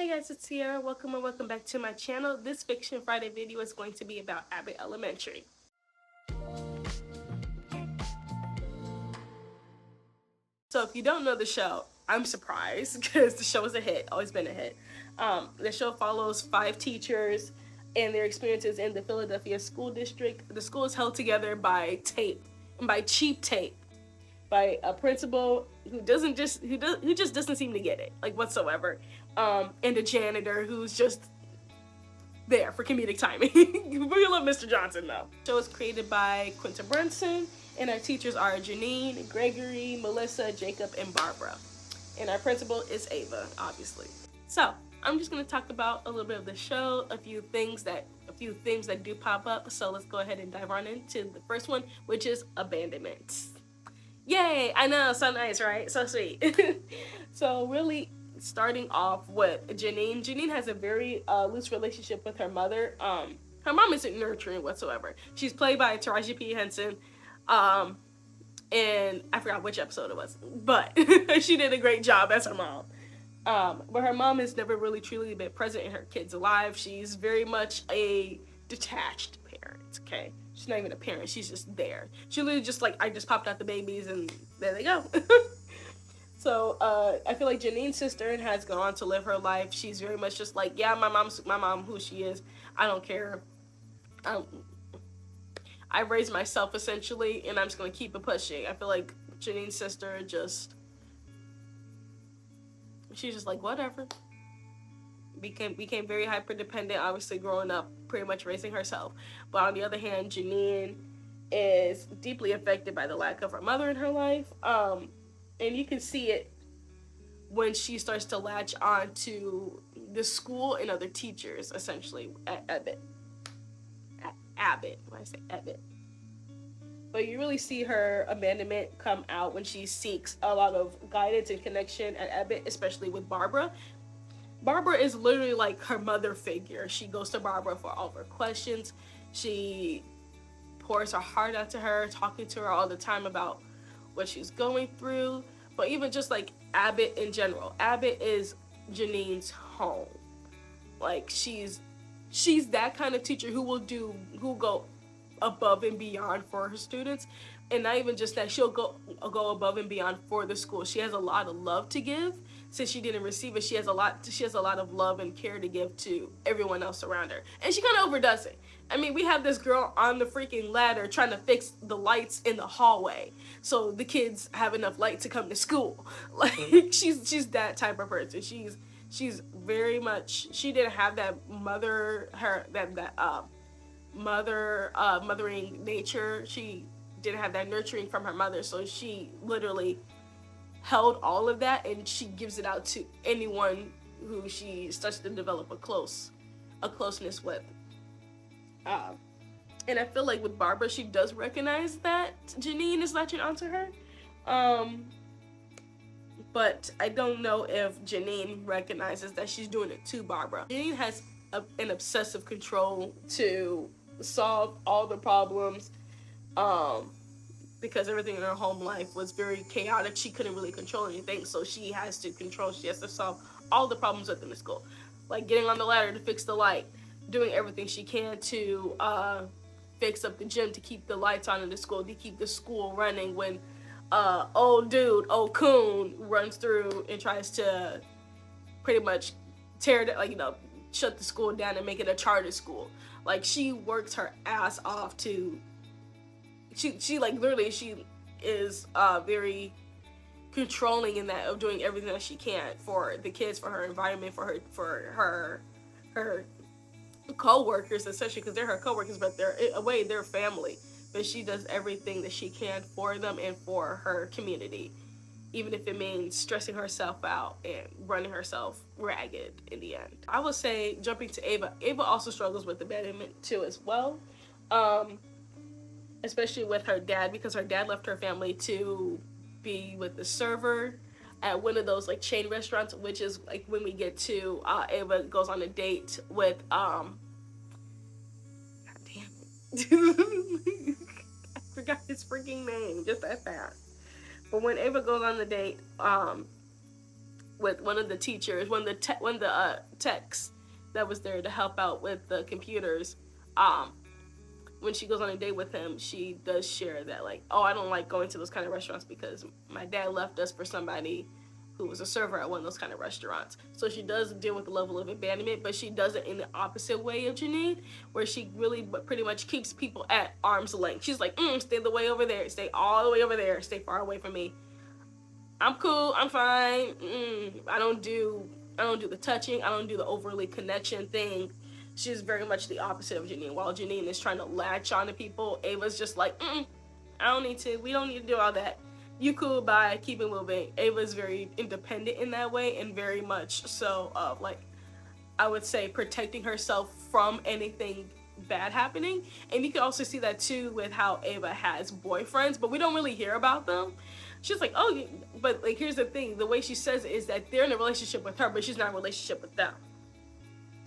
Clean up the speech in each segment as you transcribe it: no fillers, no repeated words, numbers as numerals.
guys, it's Sierra. Welcome and welcome back to my channel. This Fiction Friday video is going to be about Abbott Elementary. So if you don't know the show, I'm surprised because the show is a hit, always been a hit. The show follows 5 teachers and their experiences in the Philadelphia school district. The school is held together by tape, and by cheap tape, by a principal who just doesn't seem to get it, like, whatsoever, and a janitor who's just there for comedic timing. We love Mr. Johnson though. The show is created by Quinta Brunson, and our teachers are Janine, Gregory, Melissa, Jacob, and Barbara. And our principal is Ava, obviously. So I'm just gonna talk about a little bit of the show, a few things that do pop up. So let's go ahead and dive on into the first one, which is Abandonment. Yay! I know, so nice, right? So sweet. So really, starting off with Janine. Janine has a very loose relationship with her mother. Her mom isn't nurturing whatsoever. She's played by Tariq P. Henson. And I forgot which episode it was, but she did a great job as her mom. But her mom has never really truly been present in her kids' lives. She's very much a detached parent, okay? She's not even a parent, she's just there. She literally just like, I just popped out the babies and there they go. So I feel like Janine's sister has gone on to live her life. She's very much just like, yeah, my mom who she is. I don't care. I raised myself essentially, and I'm just gonna keep it pushing. I feel like Janine's sister she's just like, whatever. Became very hyper dependent, obviously growing up pretty much raising herself. But on the other hand, Janine is deeply affected by the lack of her mother in her life. And you can see it when she starts to latch on to the school and other teachers, essentially, at Abbott. When I say Abbott. But you really see her abandonment come out when she seeks a lot of guidance and connection at Abbott, especially with Barbara. Barbara is literally like her mother figure. She goes to Barbara for all of her questions. She pours her heart out to her, talking to her all the time about what she's going through. But even just like Abbott in general, Abbott is Janine's home. Like, she's that kind of teacher who'll go above and beyond for her students. And not even just that, she'll go above and beyond for the school. She has a lot of love to give. Since she didn't receive it, she has a lot of love and care to give to everyone else around her. And she kind of overdoes it. I mean, we have this girl on the freaking ladder trying to fix the lights in the hallway so the kids have enough light to come to school. Like, she's that type of person. She's very much, she didn't have that mothering nature. She didn't have that nurturing from her mother, so she literally held all of that and she gives it out to anyone who she starts to develop a closeness with. And I feel like with Barbara, she does recognize that Janine is latching onto her. But I don't know if Janine recognizes that she's doing it to Barbara. Janine has an obsessive control to solve all the problems, because everything in her home life was very chaotic. She couldn't really control anything, so she has to solve all the problems within the school. Like getting on the ladder to fix the light, doing everything she can to fix up the gym, to keep the lights on in the school, to keep the school running when old coon runs through and tries to pretty much tear it, like, shut the school down and make it a charter school. Like, she works her ass off to, she like literally, she is very controlling in that, of doing everything that she can for the kids, for her environment, for her co-workers, especially because they're her co-workers, but they're family. But she does everything that she can for them and for her community, even if it means stressing herself out and running herself ragged in the end. I would say, jumping to Ava also struggles with abandonment too as well, especially with her dad, because her dad left her family to be with the server at one of those like chain restaurants, which is like when we get to Ava goes on a date with God damn it. I forgot his freaking name just that fast. But when Ava goes on the date, with one of the teachers, one of the techs that was there to help out with the computers. When she goes on a date with him, she does share that, like, oh, I don't like going to those kind of restaurants because my dad left us for somebody who was a server at one of those kind of restaurants. So she does deal with the level of abandonment, but she does it in the opposite way of Janine, where she really pretty much keeps people at arm's length. She's like, stay the way over there, stay all the way over there, stay far away from me. I'm cool, I'm fine. I don't do the touching, I don't do the overly connection thing. She's very much the opposite of Janine. While Janine is trying to latch on to people, Ava's just like, I don't need to. We don't need to do all that. You cool, bye, keep it moving. Ava's very independent in that way, and very much so of, like, I would say, protecting herself from anything bad happening. And you can also see that too with how Ava has boyfriends, but we don't really hear about them. She's like, oh, but like, here's the thing. The way she says it is that they're in a relationship with her, but she's not in a relationship with them.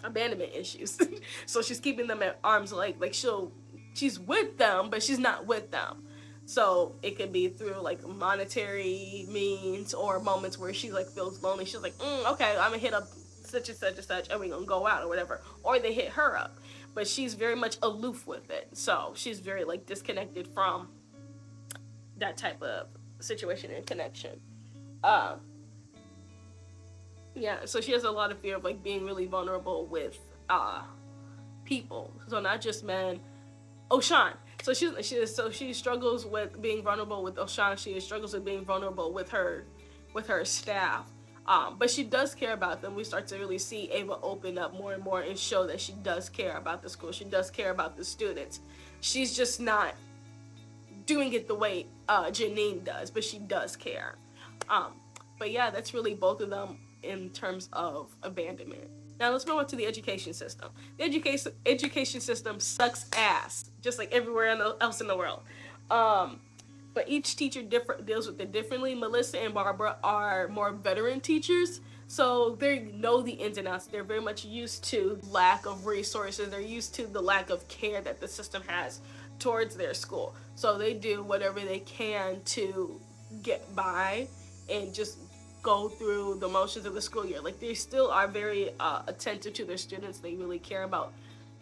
Abandonment issues. So she's keeping them at arm's length. Like, she's with them, but she's not with them. So it could be through like monetary means, or moments where she like feels lonely. She's like, okay, I'm gonna hit up such and such and such, and we're gonna go out or whatever. Or they hit her up, but she's very much aloof with it. So she's very like disconnected from that type of situation and connection. Yeah, so she has a lot of fear of like being really vulnerable with people. So not just men. Oshan. So she struggles with being vulnerable with Oshan. She struggles with being vulnerable with her staff. But she does care about them. We start to really see Ava open up more and more and show that she does care about the school. She does care about the students. She's just not doing it the way Janine does, but she does care. But yeah, that's really both of them in terms of abandonment. Now let's move on to the education system. The education system sucks ass, just like everywhere else in the world. But each teacher deals with it differently. Melissa and Barbara are more veteran teachers, so they know the ins and outs. They're very much used to lack of resources. They're used to the lack of care that the system has towards their school. So they do whatever they can to get by and just go through the motions of the school year. Like, they still are very attentive to their students. They really care about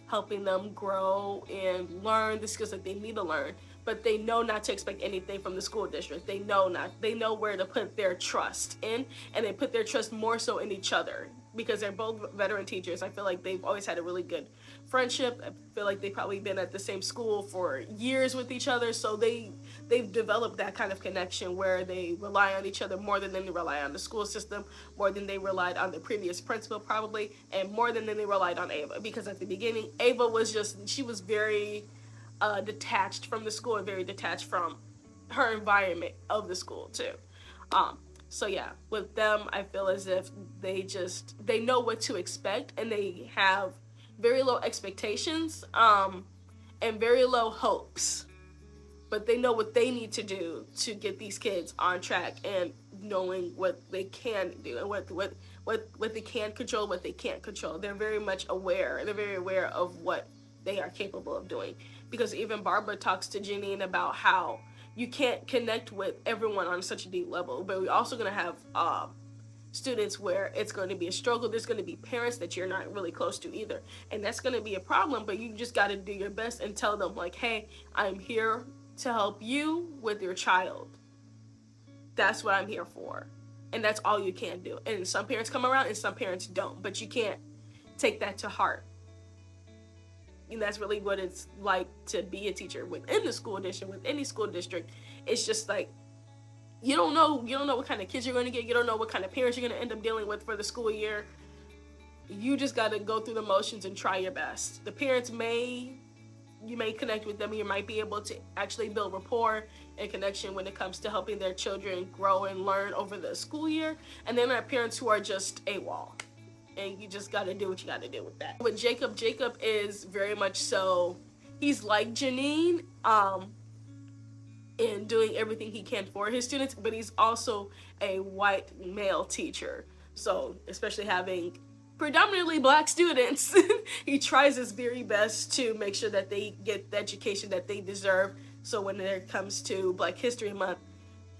helping them grow and learn the skills that they need to learn. But they know not to expect anything from the school district. They know where to put their trust in, and they put their trust more so in each other because they're both veteran teachers. I feel like they've always had a really good friendship. I feel like they've probably been at the same school for years with each other, so they've developed that kind of connection where they rely on each other more than they rely on the school system, more than they relied on the previous principal probably, and more than they relied on Ava. Because at the beginning, Ava was very detached from the school and very detached from her environment of the school too. So yeah, with them, I feel as if they know what to expect, and they have very low expectations and very low hopes. But they know what they need to do to get these kids on track, and knowing what they can do and what they can control, what they can't control. They're very much aware. They're very aware of what they are capable of doing. Because even Barbara talks to Janine about how you can't connect with everyone on such a deep level, but we're also going to have students where it's going to be a struggle. There's going to be parents that you're not really close to either, and that's going to be a problem. But you just got to do your best and tell them, like, hey, I'm here to help you with your child. That's what I'm here for, and that's all you can do. And some parents come around and some parents don't, but you can't take that to heart. And that's really what it's like to be a teacher within the school district, with any school district. It's just like, you don't know what kind of kids you're going to get. You don't know what kind of parents you're going to end up dealing with for the school year. You just got to go through the motions and try your best. The parents you may connect with them. You might be able to actually build rapport and connection when it comes to helping their children grow and learn over the school year. And then there are parents who are just AWOL. And you just got to do what you got to do with that. With Jacob is very much so, he's like Janine in doing everything he can for his students, but he's also a white male teacher. So especially having predominantly black students, he tries his very best to make sure that they get the education that they deserve. So when it comes to Black History Month,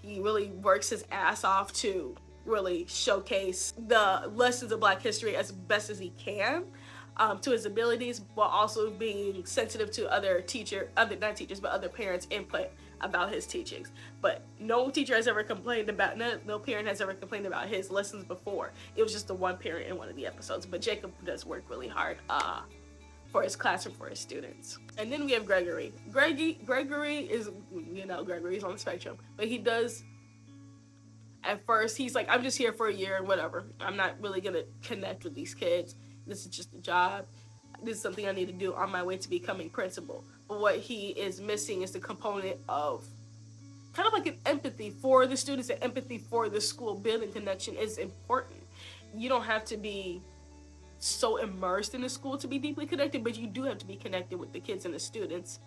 he really works his ass off to really showcase the lessons of Black history as best as he can, to his abilities, while also being sensitive to other not teachers, but other parents' input about his teachings. But no teacher has ever complained about, no parent has ever complained about his lessons before. It was just the one parent in one of the episodes. But Jacob does work really hard for his classroom, for his students. And then we have Gregory. Gregory is, Gregory's on the spectrum, but he does, at first, he's like, I'm just here for a year and whatever. I'm not really gonna connect with these kids. This is just a job. This is something I need to do on my way to becoming principal. But what he is missing is the component of kind of like an empathy for the students and empathy for the school. Building connection is important. You don't have to be so immersed in the school to be deeply connected, but you do have to be connected with the kids and the students,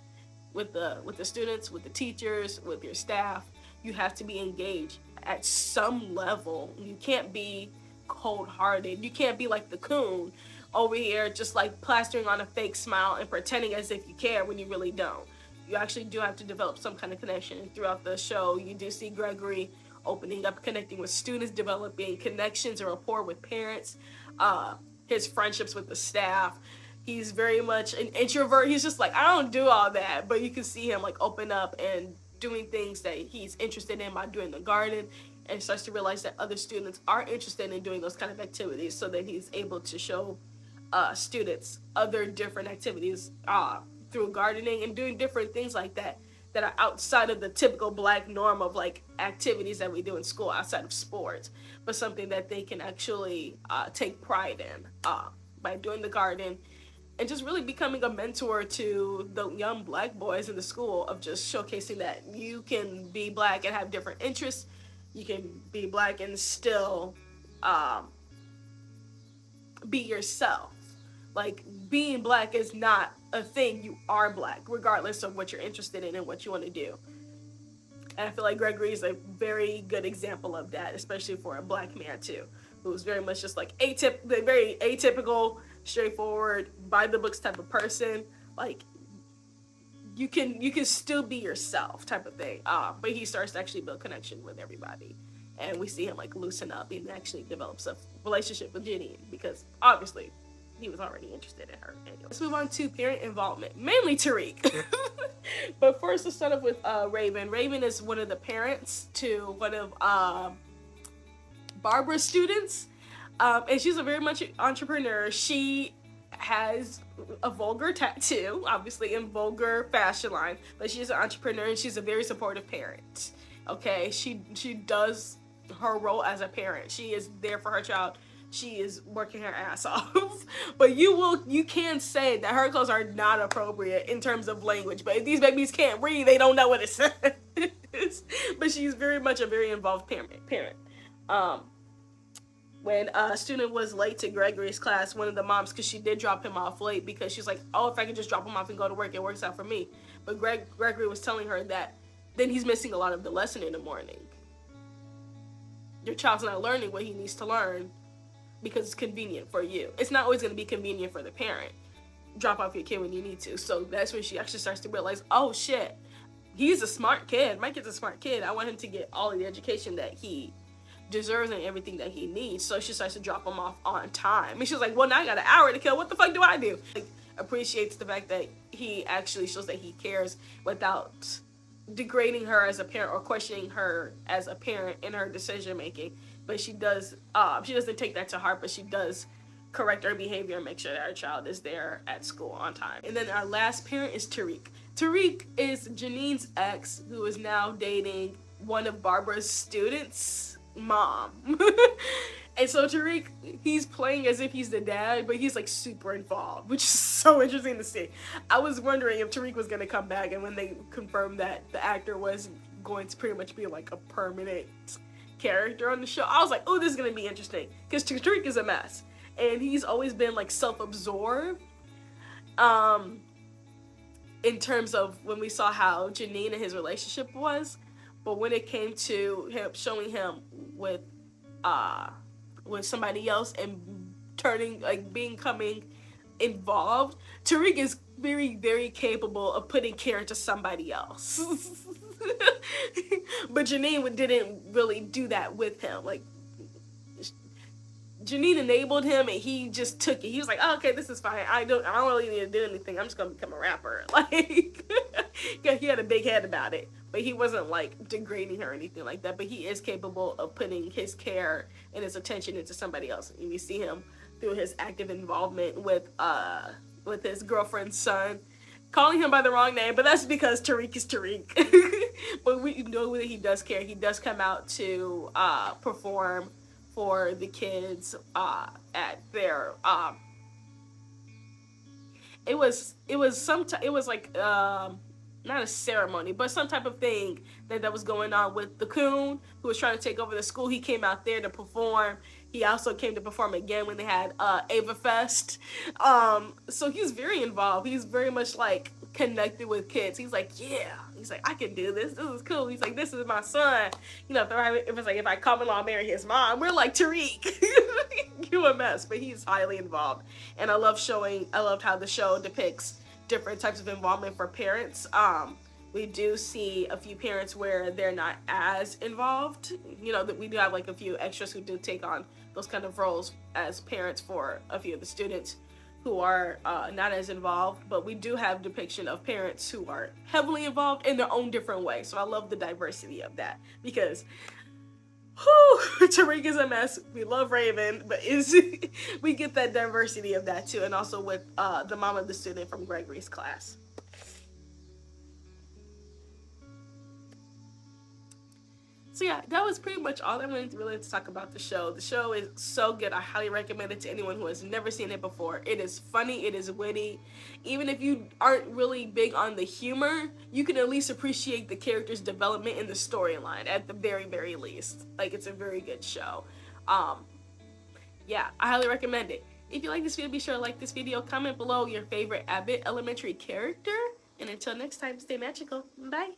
with the students, with the teachers, with your staff. You have to be engaged at some level. You can't be cold-hearted. You can't be like the coon over here just like plastering on a fake smile and pretending as if you care when you really don't. You actually do have to develop some kind of connection. And throughout the show, you do see Gregory opening up, connecting with students, developing connections and rapport with parents, his friendships with the staff. He's very much an introvert. He's just like, I don't do all that, but you can see him like open up and doing things that he's interested in by doing the garden, and starts to realize that other students are interested in doing those kind of activities, so that he's able to show students other different activities through gardening and doing different things like that are outside of the typical Black norm of like activities that we do in school outside of sports, but something that they can actually take pride in by doing the garden, and just really becoming a mentor to the young Black boys in the school, of just showcasing that you can be Black and have different interests. You can be Black and still be yourself. Like, being Black is not a thing. You are Black, regardless of what you're interested in and what you want to do. And I feel like Gregory is a very good example of that, especially for a Black man too, who's very much just like very atypical, straightforward, by the books type of person. Like, you can still be yourself type of thing. But he starts to actually build connection with everybody, and we see him like loosen up and actually develops a relationship with Janine, because obviously he was already interested in her. Anyway, let's move on to parent involvement, mainly Tariq. But first, let's start off with Raven. Raven is one of the parents to one of Barbara's students, and she's a very much entrepreneur. She has a vulgar tattoo, obviously in vulgar fashion line, but she's an entrepreneur and she's a very supportive parent. Okay, she does her role as a parent. She is there for her child. She is working her ass off. But you can say that her clothes are not appropriate in terms of language. But if these babies can't read, they don't know what it says. But she's very much a very involved parent. When a student was late to Gregory's class, one of the moms, because she did drop him off late, because she's like, oh, if I could just drop him off and go to work, it works out for me. But Gregory was telling her that then he's missing a lot of the lesson in the morning. Your child's not learning what he needs to learn because it's convenient for you. It's not always going to be convenient for the parent. Drop off your kid when you need to. So that's when she actually starts to realize, oh shit, he's a smart kid. My kid's a smart kid. I want him to get all of the education that he deserves and everything that he needs. So she starts to drop him off on time. And she's like, well, now I got an hour to kill. What the fuck do I do? Like, appreciates the fact that he actually shows that he cares without degrading her as a parent or questioning her as a parent in her decision making. But she doesn't take that to heart, but she does correct her behavior and make sure that her child is there at school on time. And then our last parent is Tariq. Tariq is Janine's ex, who is now dating one of Barbara's students' mom. And so Tariq, he's playing as if he's the dad, but he's like super involved, which is so interesting to see. I was wondering if Tariq was going to come back, and when they confirmed that the actor was going to pretty much be like a permanent character on the show, I was like, oh, this is going to be interesting, because Tariq is a mess, and he's always been like self-absorbed in terms of when we saw how Janine and his relationship was, but when it came to him showing him with somebody else and becoming involved, Tariq is very, very capable of putting care into somebody else. But Janine didn't really do that with him. Like, Janine enabled him, and he just took it. He was like, oh, okay, this is fine. I don't really need to do anything. I'm just gonna become a rapper. Like, yeah, he had a big head about it, but he wasn't like degrading her or anything like that. But he is capable of putting his care and his attention into somebody else. And you see him through his active involvement with his girlfriend's son, calling him by the wrong name, but that's because Tariq is Tariq. But we know that he does care. He does come out to perform for the kids at their it was like not a ceremony, but some type of thing that was going on with the coon who was trying to take over the school. He came out there to perform. He also came to perform again when they had Ava Fest. So he's very involved. He's very much like connected with kids. He's like, yeah. He's like, I can do this. This is cool. He's like, this is my son. You know, if it's like, if I come along marry his mom, we're like Tariq. You a mess. But he's highly involved. And I loved how the show depicts different types of involvement for parents. We do see a few parents where they're not as involved. You know, that we do have like a few extras who do take on those kind of roles as parents for a few of the students who are not as involved, but we do have depiction of parents who are heavily involved in their own different way. So I love the diversity of that, because Tariq is a mess. We love Raven, but we get that diversity of that too, and also with the mom of the student from Gregory's class. So yeah, that was pretty much all I wanted to really talk about the show. The show is so good. I highly recommend it to anyone who has never seen it before. It is funny. It is witty. Even if you aren't really big on the humor, you can at least appreciate the character's development in the storyline at the very, very least. Like, it's a very good show. Yeah, I highly recommend it. If you like this video, be sure to like this video. Comment below your favorite Abbott Elementary character. And until next time, stay magical. Bye.